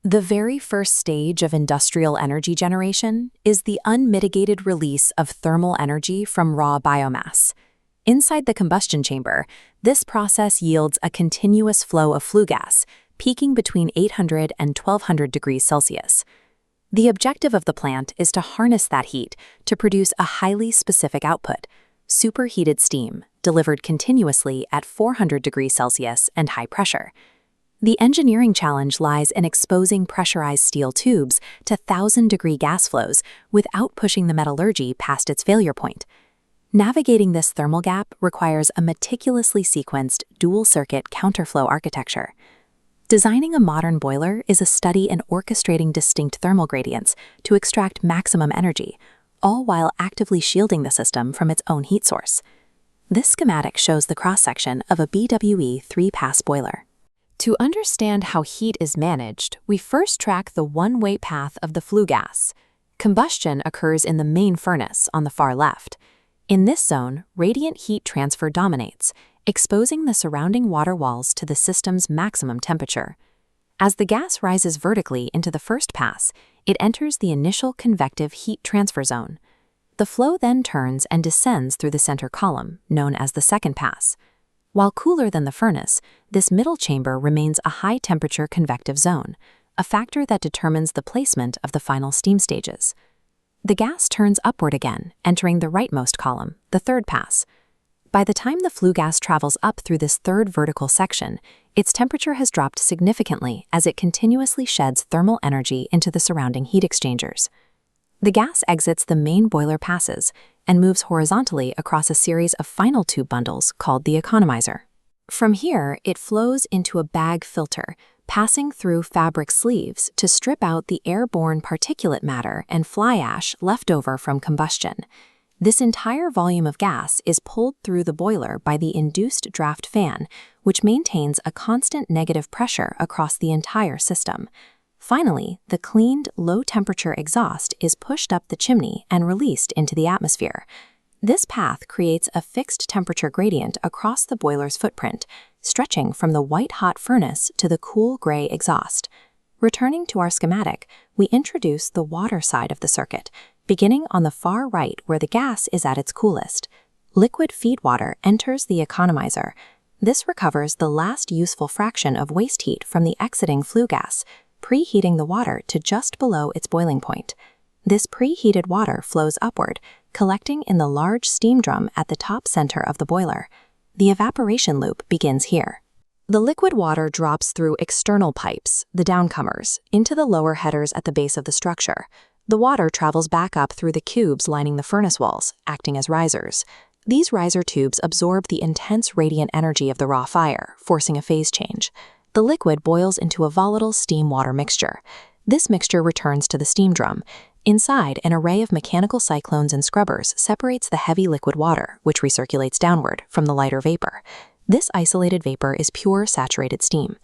The very first stage of industrial energy generation is the unmitigated release of thermal energy from raw biomass. Inside the combustion chamber, this process yields a continuous flow of flue gas, peaking between 800 and 1200 degrees Celsius. The objective of the plant is to harness that heat to produce a highly specific output, superheated steam, delivered continuously at 400 degrees Celsius and high pressure. The engineering challenge lies in exposing pressurized steel tubes to 1,000-degree gas flows without pushing the metallurgy past its failure point. Navigating this thermal gap requires a meticulously sequenced dual-circuit counterflow architecture. Designing a modern boiler is a study in orchestrating distinct thermal gradients to extract maximum energy, all while actively shielding the system from its own heat source. This schematic shows the cross-section of a BWE 3-pass boiler. To understand how heat is managed, we first track the one-way path of the flue gas. Combustion occurs in the main furnace on the far left. In this zone, radiant heat transfer dominates, exposing the surrounding water walls to the system's maximum temperature. As the gas rises vertically into the first pass, it enters the initial convective heat transfer zone. The flow then turns and descends through the center column, known as the second pass. While cooler than the furnace, this middle chamber remains a high-temperature convective zone, a factor that determines the placement of the final steam stages. The gas turns upward again, entering the rightmost column, the third pass. By the time the flue gas travels up through this third vertical section, its temperature has dropped significantly as it continuously sheds thermal energy into the surrounding heat exchangers. The gas exits the main boiler passes and moves horizontally across a series of final tube bundles called the economizer. From here, it flows into a bag filter, passing through fabric sleeves to strip out the airborne particulate matter and fly ash left over from combustion. This entire volume of gas is pulled through the boiler by the induced draft fan, which maintains a constant negative pressure across the entire system. Finally, the cleaned, low-temperature exhaust is pushed up the chimney and released into the atmosphere. This path creates a fixed temperature gradient across the boiler's footprint, stretching from the white-hot furnace to the cool gray exhaust. Returning to our schematic, we introduce the water side of the circuit, beginning on the far right where the gas is at its coolest. Liquid feed water enters the economizer. This recovers the last useful fraction of waste heat from the exiting flue gas, preheating the water to just below its boiling point. This preheated water flows upward, collecting in the large steam drum at the top center of the boiler. The evaporation loop begins here. The liquid water drops through external pipes, the downcomers, into the lower headers at the base of the structure. The water travels back up through the cubes lining the furnace walls, acting as risers. These riser tubes absorb the intense radiant energy of the raw fire, forcing a phase change. The liquid boils into a volatile steam-water mixture. This mixture returns to the steam drum. Inside, an array of mechanical cyclones and scrubbers separates the heavy liquid water, which recirculates downward, from the lighter vapor. This isolated vapor is pure saturated steam.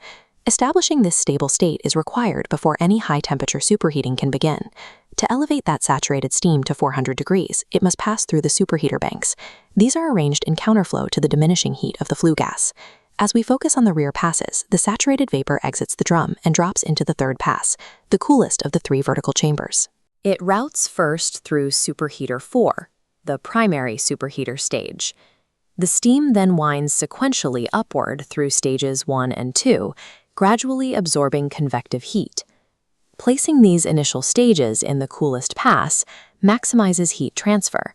Establishing this stable state is required before any high-temperature superheating can begin. To elevate that saturated steam to 400 degrees, it must pass through the superheater banks. These are arranged in counterflow to the diminishing heat of the flue gas. As we focus on the rear passes, the saturated vapor exits the drum and drops into the third pass, the coolest of the 3 vertical chambers. It routes first through superheater 4, the primary superheater stage. The steam then winds sequentially upward through stages 1 and 2, gradually absorbing convective heat. Placing these initial stages in the coolest pass maximizes heat transfer.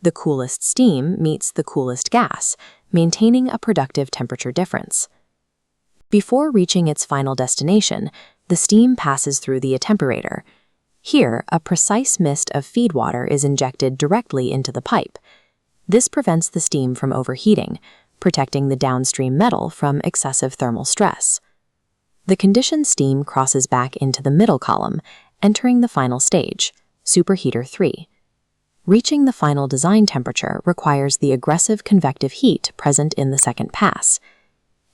The coolest steam meets the coolest gas, maintaining a productive temperature difference. Before reaching its final destination, the steam passes through the attemperator. Here, a precise mist of feed water is injected directly into the pipe. This prevents the steam from overheating, protecting the downstream metal from excessive thermal stress. The conditioned steam crosses back into the middle column, entering the final stage, superheater 3. Reaching the final design temperature requires the aggressive convective heat present in the second pass.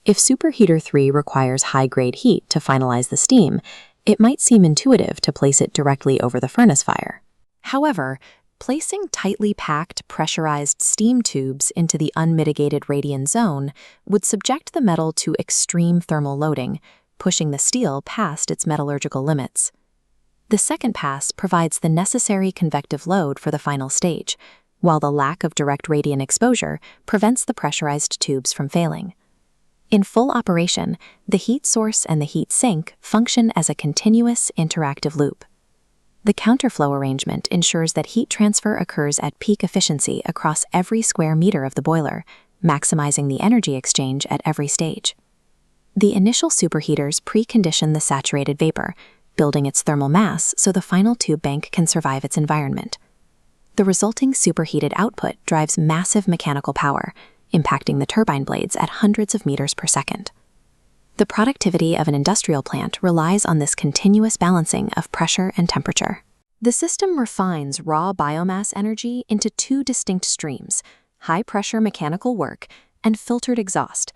If superheater 3 requires high-grade heat to finalize the steam, it might seem intuitive to place it directly over the furnace fire. However, placing tightly packed pressurized steam tubes into the unmitigated radiant zone would subject the metal to extreme thermal loading, pushing the steel past its metallurgical limits. The second pass provides the necessary convective load for the final stage, while the lack of direct radiant exposure prevents the pressurized tubes from failing. In full operation, the heat source and the heat sink function as a continuous interactive loop. The counterflow arrangement ensures that heat transfer occurs at peak efficiency across every square meter of the boiler, maximizing the energy exchange at every stage. The initial superheaters precondition the saturated vapor, building its thermal mass so the final tube bank can survive its environment. The resulting superheated output drives massive mechanical power, impacting the turbine blades at hundreds of meters per second. The productivity of an industrial plant relies on this continuous balancing of pressure and temperature. The system refines raw biomass energy into two distinct streams: high-pressure mechanical work and filtered exhaust.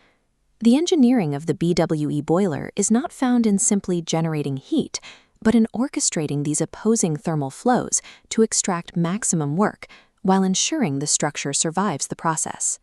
The engineering of the BWE boiler is not found in simply generating heat, but in orchestrating these opposing thermal flows to extract maximum work while ensuring the structure survives the process.